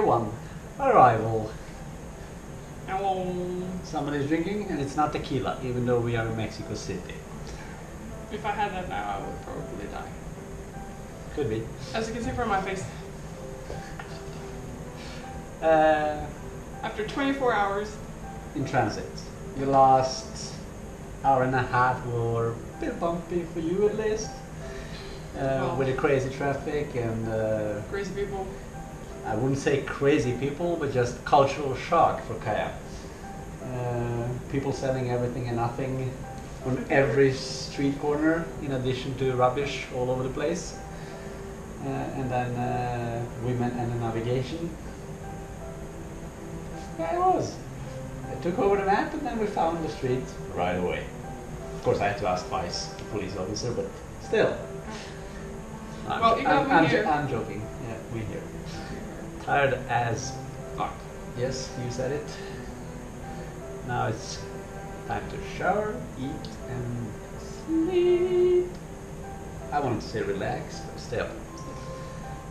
one, arrival. Hello. Somebody's drinking and it's not tequila, even though we are in Mexico City. If I had that now, I would probably die. Could be. As you can see from my face. After 24 hours. In transit. The last hour and a half were a bit bumpy for you at least. With the crazy traffic and... crazy people. I wouldn't say crazy people, but just cultural shock for Kaja. People selling everything and nothing on every street corner, in addition to rubbish all over the place. And then women and the navigation. Yeah, it was. I took over the map and then we found the street right away. Of course, I had to ask twice, the police officer, but still. I'm joking. Yeah, we here. Tired as fuck. Yes, you said it. Now it's time to shower, eat, and sleep. I wanted to say relax, but still.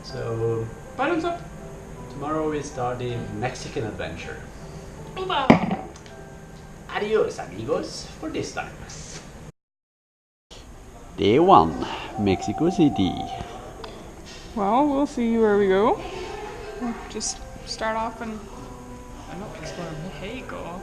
So, Bottoms up. Tomorrow we start the Mexican adventure. Hola. Adios, amigos, for this time. Day 1, Mexico City. Well, we'll see where we go. We'll just start off and explore Mexico.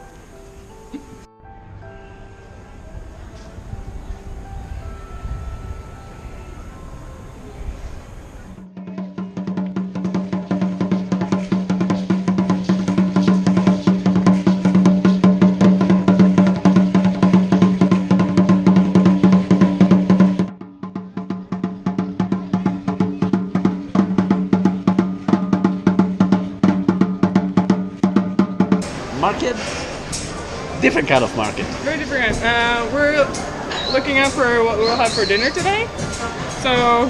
Market? Different kind of market. Very different. We're looking out for what we'll have for dinner today. So,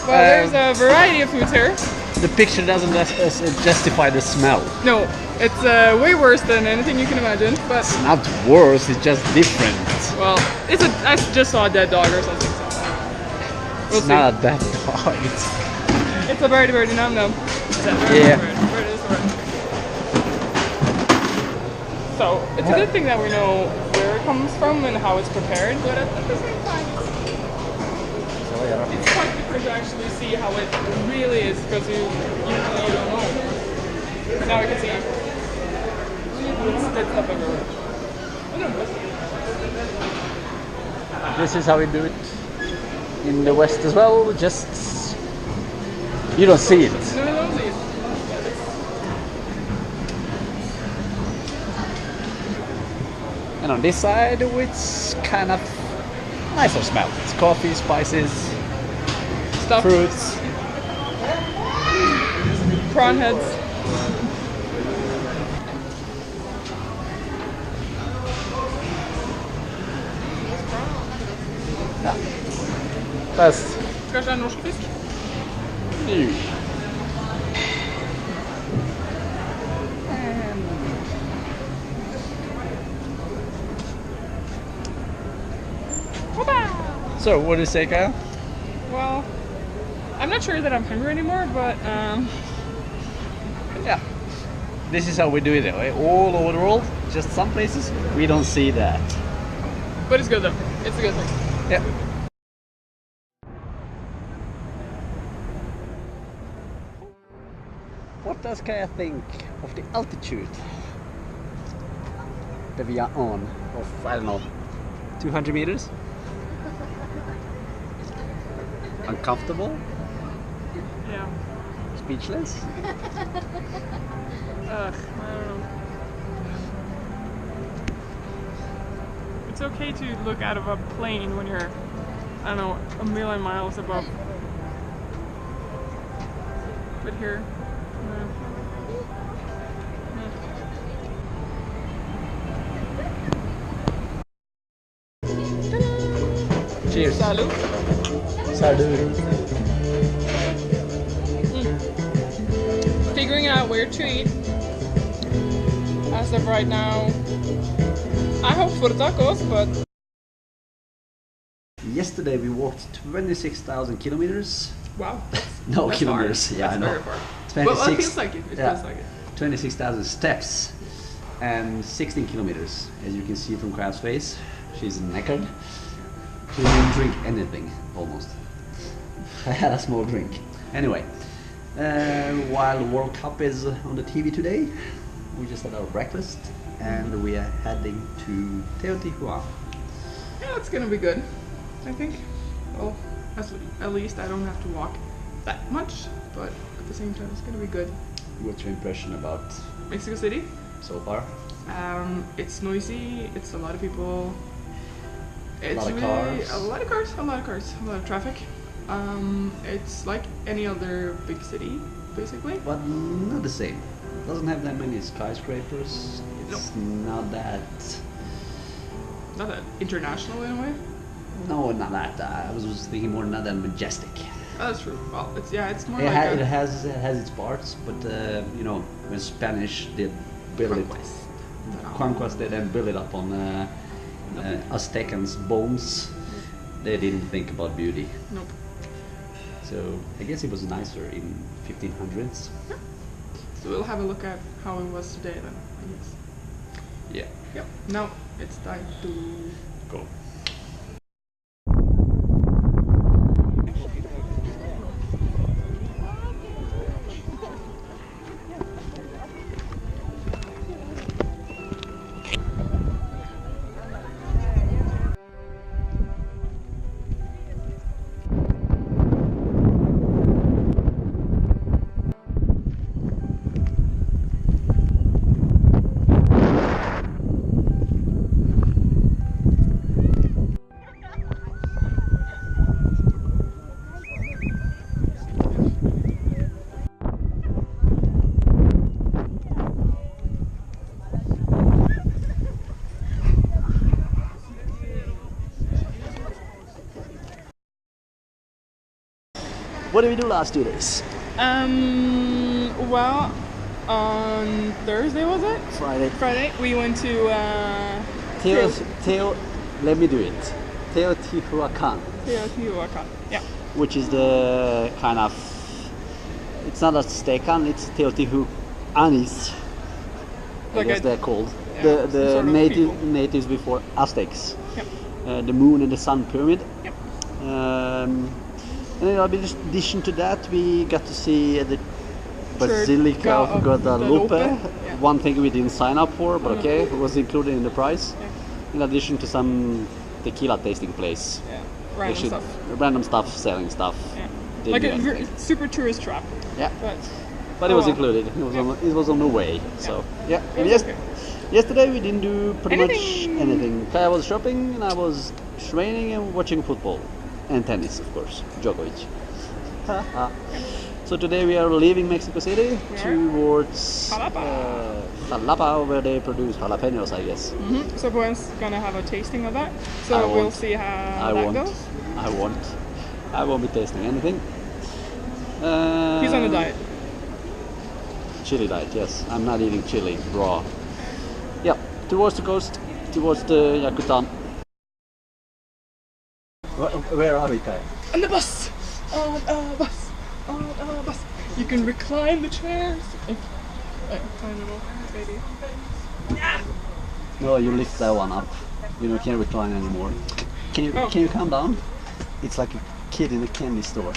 there's a variety of foods here. The picture doesn't justify the smell. No, it's way worse than anything you can imagine. But it's not worse, it's just different. Well, I just saw a dead dog or something. So we'll it's see. not a dead dog. It's a birdie num num. Yeah. Bird is a bird. So it's a good thing that we know where it comes from and how it's prepared, but at the same time, it's quite different to actually see how it really is, because you usually don't know. Now we can see it's dead stuff everywhere. This is how we do it in the West as well. Just you don't see it. No, I don't see it. And on this side, it's kind of nicer smell. It's coffee, spices, Stuff. fruits. Prawn heads. Ja. Fast. Kanske en norsk fisk? So, what do you say, Kyle? Well, I'm not sure that I'm hungry anymore, but yeah. This is how we do it anyway. All over the world, just some places we don't see that. But it's good though. It's a good thing. Yeah. What does Kaya think of the altitude that we are on of, I don't know, 200 meters? Uncomfortable? Yeah. Speechless? I don't know. It's okay to look out of a plane when you're, I don't know, a million miles above. But here, Cheers. Salud. Salud. Figuring out where to eat. As of right now, I hope for tacos, but... Yesterday we walked 26,000 kilometers. Wow. No, That's kilometers. far. Yeah, That's I know. very far. Well, it feels like it. It feels like it. 26,000 steps and 16 kilometers. As you can see from Crab's face, she's knackered. She didn't drink anything, almost. I had a small drink. Anyway, while World Cup is on the TV today, we just had our breakfast and we are heading to Teotihuacan. Yeah, it's gonna be good, I think. Well, at least I don't have to walk that much, but at the same time it's gonna be good. What's your impression about Mexico City? so far? It's noisy, it's a lot of people. It's A lot of cars. A lot of cars, a lot of traffic. It's like any other big city, basically. But not the same. It doesn't have that many skyscrapers. It's not that... Not that international in a way. No, not that. I was just thinking more not that majestic. Oh, that's true. Well, it's more It, like it has its parts, but you know, when Spanish did build conquest, they then build it up on Aztecans' bones. They didn't think about beauty. Nope. So I guess it was nicer in 1500s. Yeah. So we'll have a look at how it was today then, I guess. Yeah. Yep. Now it's time to Go. What did we do last 2 days? Well, on Thursday was it? Friday. We went to Let me do it. Teotihuacan, Teotihuacan. Yeah. which is the kind of... It's not Aztecan, it's Teotihuacanis. I Like guess a- they're called. yeah, The sort of natives before Aztecs. Yep. The moon and the sun pyramid. Yep. And in addition to that, we got to see the Basilica of of Guadalupe. Guadalupe, yeah. One thing we didn't sign up for, but okay, it was included in the price. Yeah. In addition to some tequila tasting place. Yeah. They Random should- stuff. Random stuff, selling stuff. Yeah. Didn't Like do a anything. super tourist trap. Yeah, But it oh was well. included. It was on the way. So yeah. It And was okay. yesterday we didn't do pretty Anything. much anything. I was shopping and I was training and watching football and tennis, of course. Djokovic. So today we are leaving Mexico City towards Jalapa, where they produce jalapenos, I guess. So Gwen's gonna have a tasting of that. I So we'll won't. see how I that won't. goes. I won't be tasting anything. He's on a diet. Chili diet, yes. I'm not eating chili raw. Yeah, towards the coast, towards the Yucatan. Where are we, Kai? On the bus! On a bus! On a bus! You can recline the chairs! I don't know, maybe. No, you lift that one up. You can't recline anymore. Can you calm down? It's like a kid in a candy store.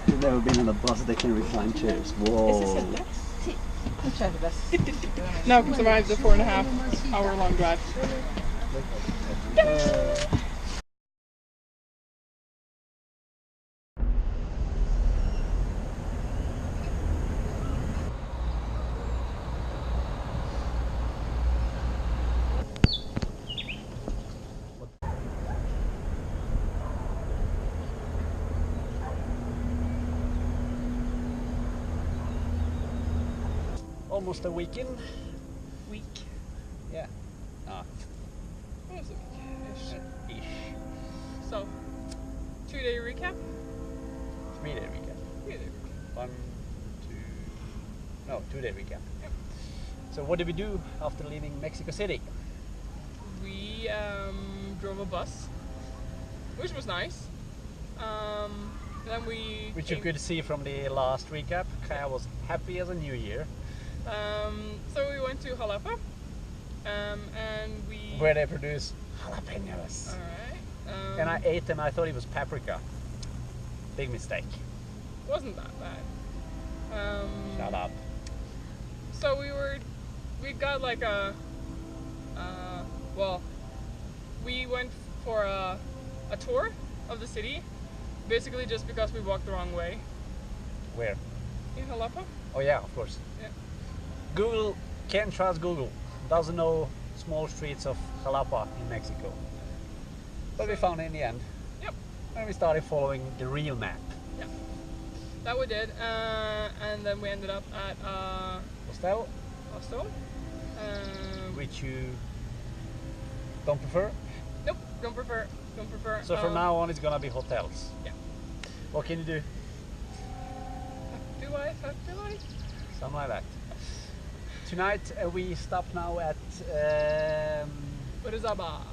You've never been on a bus that can recline chairs. Whoa. Now can survive the 4.5 hour long drive. Almost a weekend. Week. Yeah. What was it? Ish. So, 2-day recap? 3-day recap. 3-day recap. 2-day recap. So what did we do after leaving Mexico City? We drove a bus, which was nice. Then we Which you could see from the last recap. Kaya was happy as a new year. So we went to Jalapa, and we... Where they produce jalapenos. Alright. And I ate them, I thought it was paprika. Big mistake. Wasn't that bad. Shut up. So we got like well, we went for a tour of the city, basically just because we walked the wrong way. Where? In Jalapa. Oh yeah, of course. Yeah. Google, can't trust Google. Doesn't know small streets of Jalapa in Mexico. But we found it in the end. Yep. And we started following the real map. Yeah. That we did, and then we ended up at Hostel, hostel. which you don't prefer. Nope, don't prefer. So from now on, it's gonna be hotels. Yeah. What can you do? Do I? Something like that. Tonight we stop now at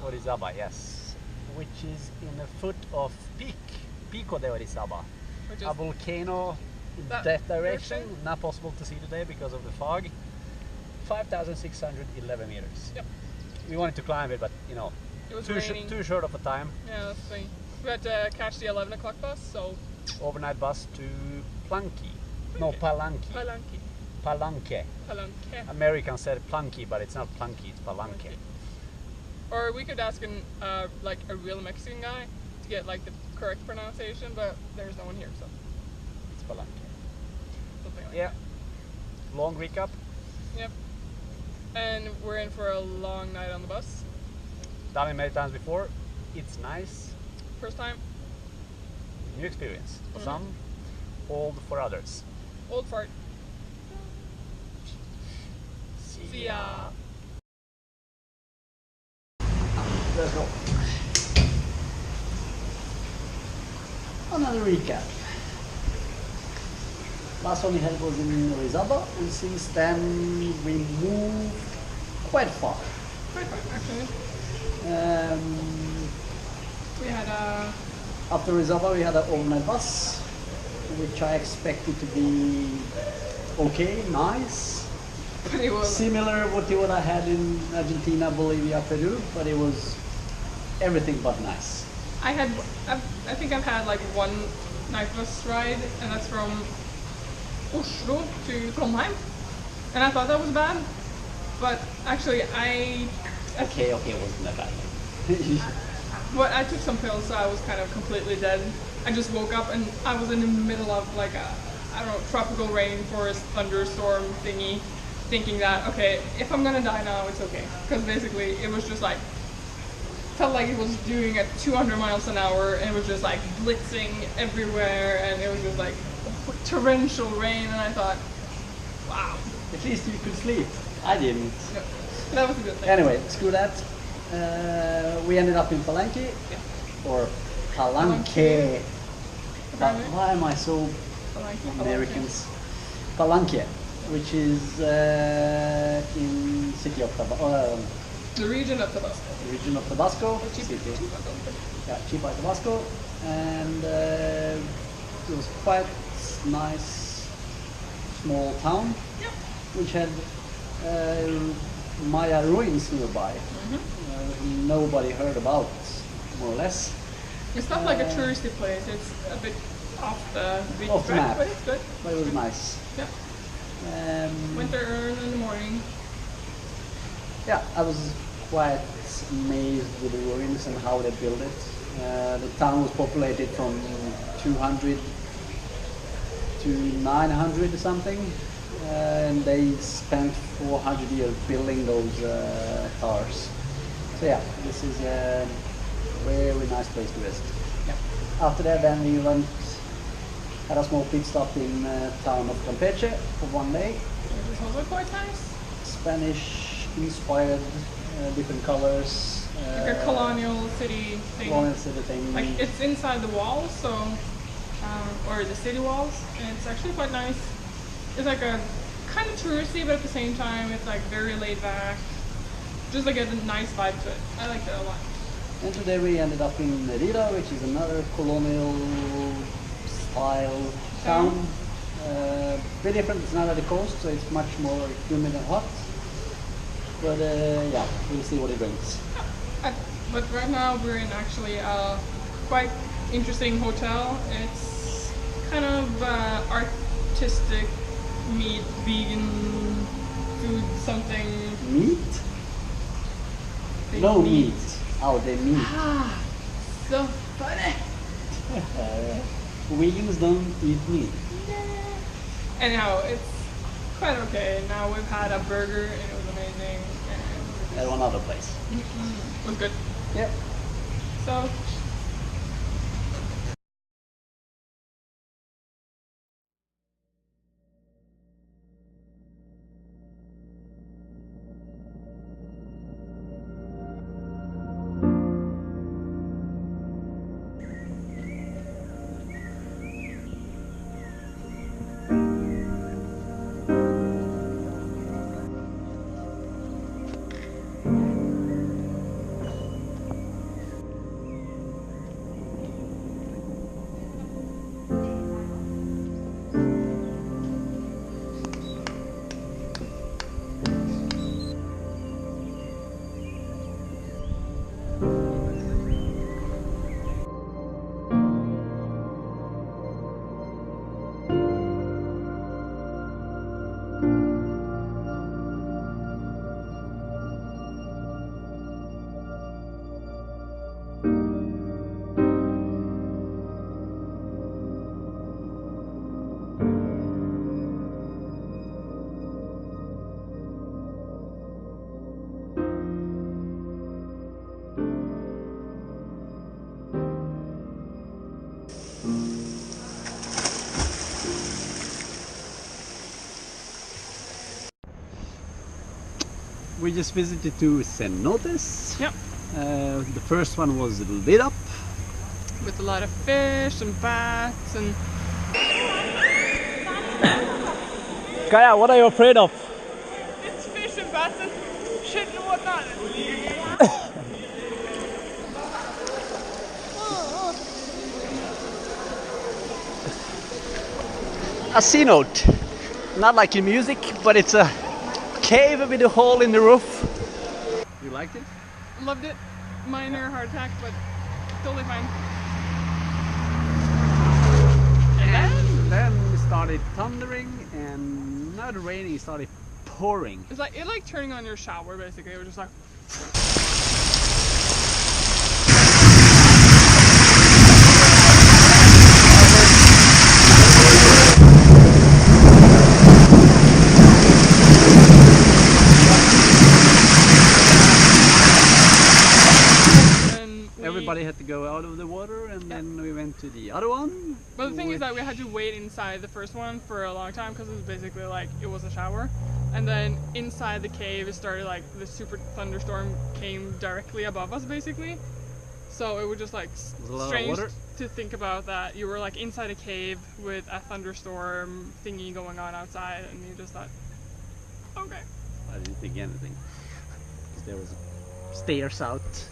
Orizaba. yes, which is in the foot of Pico de Orizaba, Which is a volcano in that direction. Not possible to see today because of the fog. 5,611 meters. Yep. We wanted to climb it, but you know, It was too raining. short of a time. Yeah, that's the thing. We had to catch the 11 o'clock bus, so... Overnight bus to Planki. No, Palanque. Palanque. Americans said Planki, but it's not Planki, it's Palanque. Or we could ask like a real Mexican guy to get like the correct pronunciation, but there's no one here, so It's Palanque. something like Yeah. that. Long recap. Yep. And we're in for a long night on the bus. Done it many times before. It's nice. First time. New experience for Mhm. some, old for others. Old fart. See ya. Let's go. Another recap. Last one we had was in Orizaba, and since then we moved quite far. Quite fun, actually. We had After Orizaba we had an overnight bus, which I expected to be okay, nice. but it was Similar to what I had in Argentina, Bolivia, Peru, but it was everything but nice. I think I've had like one night bus ride, and that's from Oslo to Trondheim, and I thought that was bad, but actually Okay, it wasn't that bad. But I took some pills, so I was kind of completely dead. I just woke up and I was in the middle of like a, I don't know, tropical rainforest thunderstorm thingy, thinking that, okay, if I'm gonna die now, it's okay. Because basically it was just like, felt like it was doing at 200 miles an hour, and it was just like blitzing everywhere, and it was just like torrential rain, and I thought, wow. At least you could sleep. I didn't. No, that was a good thing. Anyway, screw that. We ended up in Palenque, or Palanque. Why am I so Americans? Palanque, which is in city of The region of Tabasco. Tabasco. City. Yeah, Chipa, Tabasco, and it was quite nice small town, Yep. which had Maya ruins nearby. Nobody heard about, more or less. It's not like a touristy place. It's a bit off the beaten Off the track, map. but it's good. But it was nice. Yep. Um, Went there early in the morning. yeah, I was quite amazed with the ruins and how they built it. The town was populated from 200 to 900 or something, and they spent 400 years building those towers. So yeah, this is a very nice place to visit. Yep. After that, then we had a small pit stop in town of Campeche for one day. Which was also quite nice. Spanish inspired, different colors. Like a colonial city thing. Colonial city thing. Like it's inside the walls, so or the city walls, and it's actually quite nice. It's like a kind of touristy, but at the same time, it's like very laid back. Just like a nice vibe to it. I like that a lot. And today we ended up in Merida, which is another colonial pile town. Very different. It's not at the coast, so it's much more humid and hot. But yeah, we'll see what it brings. But right now we're in actually a quite interesting hotel. It's kind of artistic meat, vegan food, something. Meat? No meat. Oh, they meat. Ah, so funny. Vegans don't eat meat. Anyhow, it's quite okay. Now we've had a burger and it was amazing. At one other place. It was good. Yep. So. We just visited two cenotes. Yep. The first one was lit up. With a lot of fish and bats and. Kaya, what are you afraid of? It's fish and bats and shit and whatnot. A cenote. Not like in music, but it's a cave with a hole in the roof. You liked it? Loved it. Minor heart attack, but totally fine. And then it started thundering and not raining, it started pouring. It's like turning on your shower basically. It was just like. Everybody had to go out of the water, and then we went to the other one. But the thing is that we had to wait inside the first one for a long time because it was basically like it was a shower, and then inside the cave it started like the super thunderstorm came directly above us basically. So it was just like strange to think about that you were like inside a cave with a thunderstorm thingy going on outside, and you just thought, okay. I didn't think anything because there was stairs out.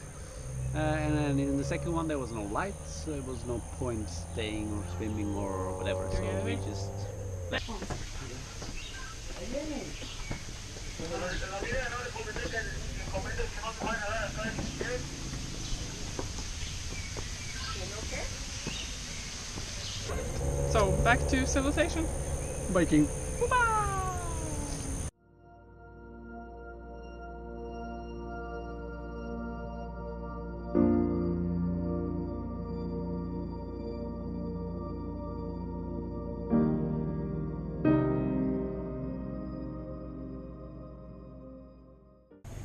And then in the second one there was no lights, so there was no point staying or swimming or whatever, so we just left. So back to civilization. Biking.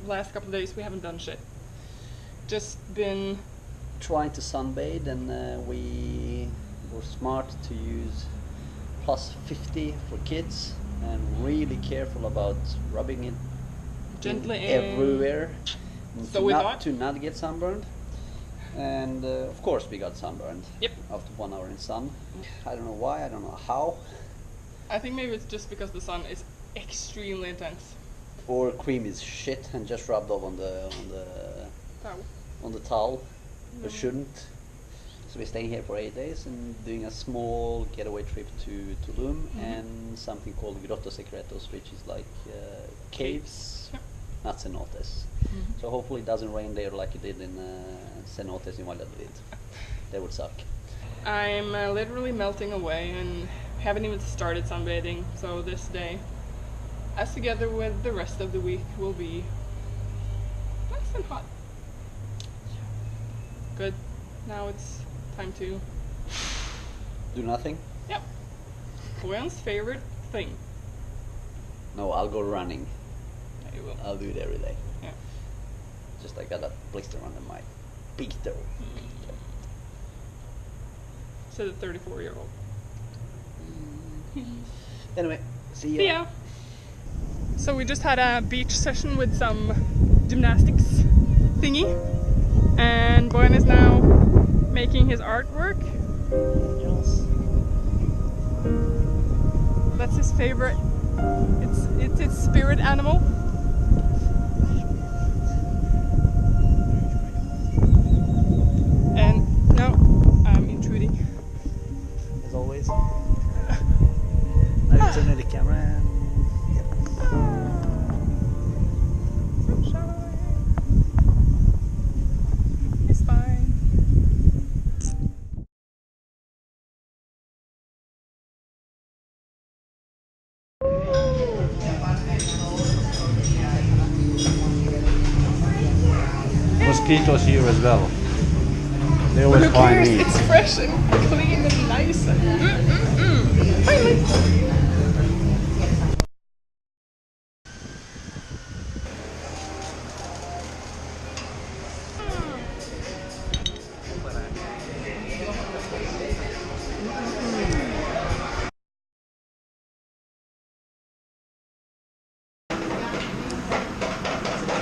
Last couple of days we haven't done shit. Just been trying to sunbathe, and we were smart to use plus 50 for kids and really careful about rubbing it gently everywhere so we thought to not get sunburned. And of course we got sunburned. Yep. After 1 hour in sun. I don't know why, I don't know how. I think maybe it's just because the sun is extremely intense. Or cream is shit and just rubbed off on the Towel. on the towel. It shouldn't. So we're staying here for 8 days and doing a small getaway trip to Tulum and something called Grotto Secretos, which is like caves, not cenotes. So hopefully it doesn't rain there like it did in cenotes in Valladolid. That would suck. I'm literally melting away and haven't even started sunbathing, so this day, as together with the rest of the week, will be nice and hot. Good. Now it's time to do nothing? Yep. Gwen's favorite thing. No, I'll go running. Yeah, you will. I'll do it every day. Yeah. Just I got that blister under my big toe. Said a 34-year-old. Anyway, see ya. See ya. So we just had a beach session with some gymnastics thingy, and Boyan is now making his artwork. Yes. That's his favorite. It's his spirit animal. And no, I'm intruding. As always. Now you turn the camera and It's fine. mosquitoes here as well. They always Who find cares? me. It's fresh and clean and nice. Finally.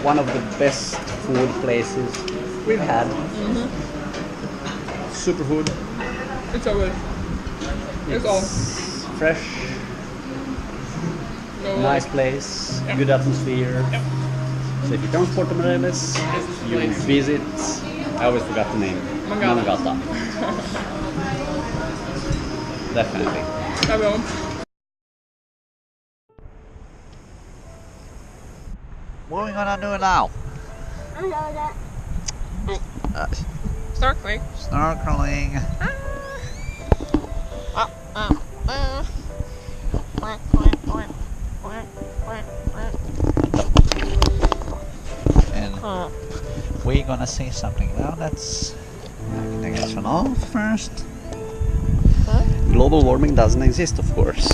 One of the best food places we've had. Super food. It's so good. It's all. Fresh, No, nice place, Yep. good atmosphere. Yep. So if you come to Puerto Morelos, you visit, I always forgot the name. Mangata. Definitely. I will. What are we gonna do now? Snorkeling. Snorkeling. And we're gonna say something now. Let's take this one off first. Global warming doesn't exist, of course.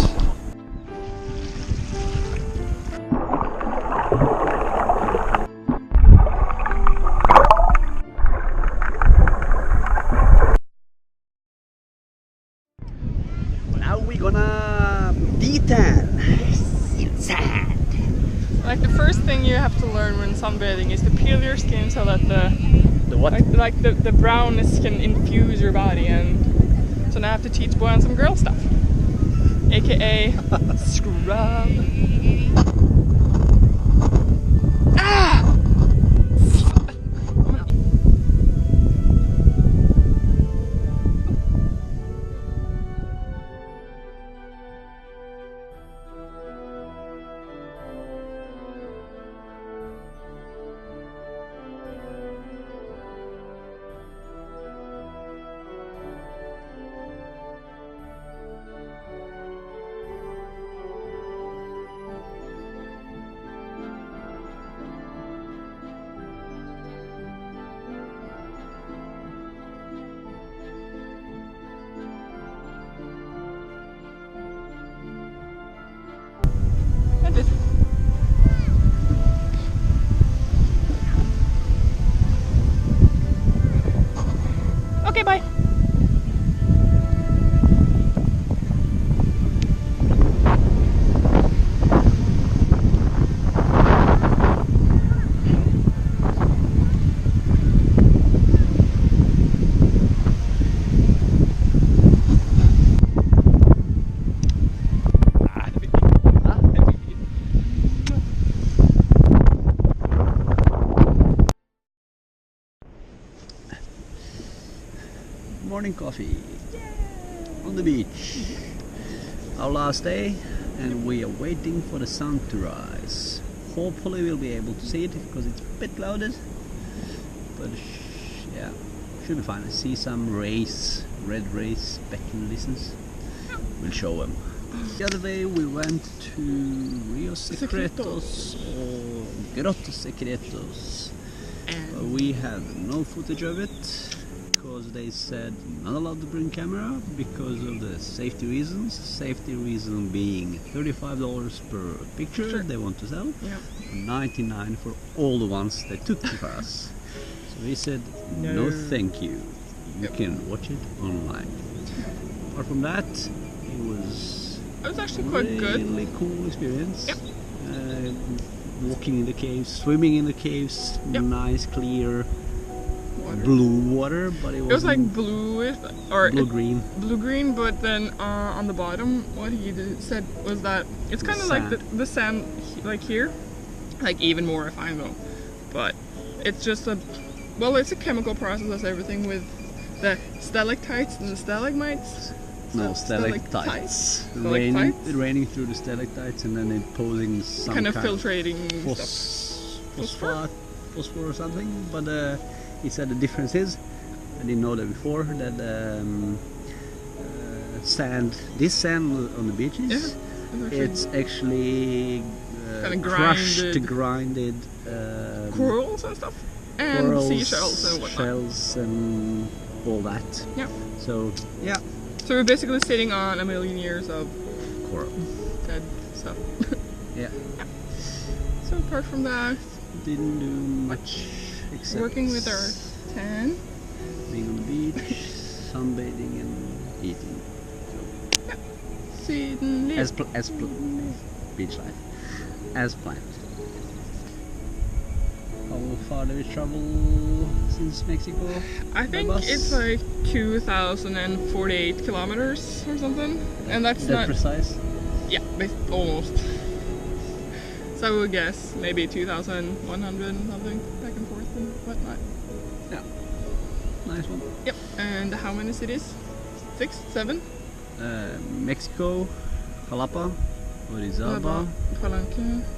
Now we're gonna detan in sand. Like the first thing you have to learn when sunbathing is to peel your skin so that the what? like the brownness can infuse your body, and so now I have to teach Boyan some girl stuff, aka scrub. Ah! morning coffee on the beach. Our last day, and we are waiting for the sun to rise. Hopefully we'll be able to see it because it's a bit clouded, but yeah, should be fine. I see some rays, red rays back in the distance. We'll show them. The other day we went to Rio Secretos or Grotto Secretos. We have no footage of it because they said not allowed to bring camera because of the safety reasons. Safety reason being $35 per picture they want to sell, $99 for all the ones they took for us. So we said no thank you. You can watch it online. Apart from that, it was actually quite good. Really cool experience. Walking in the caves, swimming in the caves, nice clear blue water, but it was like bluish or blue-green. Blue-green, but then on the bottom, what he said was that it's kind of like the sand, like here, like even more refined though. But it's just it's a chemical process as everything with the stalactites and the stalagmites. No, stalactites. Raining through the stalactites and then it posing some kind of filtrating phosphor or something. But he said the difference is, I didn't know that before, that this sand on the beaches, it's actually crushed, grinded corals and stuff, and seashells and whatnot. Shells and all that. Yeah. So yeah. So we're basically sitting on a million years of coral, dead stuff. Yeah. So apart from that, didn't do much except working with our tan, being on the beach, sunbathing and eating. So, beach life as planned. How far did we travel since Mexico? I think it's like 2,048 kilometers or something, and that's not precise. Yeah, almost. So I would guess maybe 2,100 and something back and forth and whatnot. Yeah, nice one. Yep. And how many cities? 6, 7? Mexico, Jalapa, Orizaba,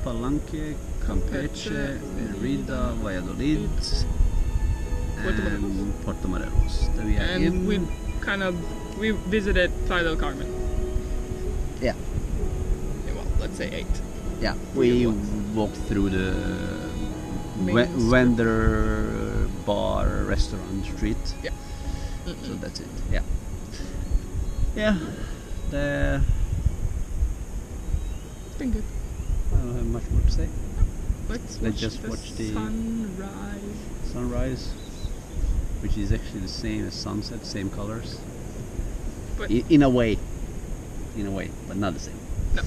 Palenque, Campeche, Merida, Valladolid, and Puerto Morelos. And we visited Playa del Carmen. Yeah. Well, let's say 8. Yeah, we walked through the vendor bar restaurant street. Yeah. So that's it. Yeah. Yeah. It's been good. I don't have much more to say. Let's just watch the sunrise, which is actually the same as sunset, same colors. But in a way, but not the same. No.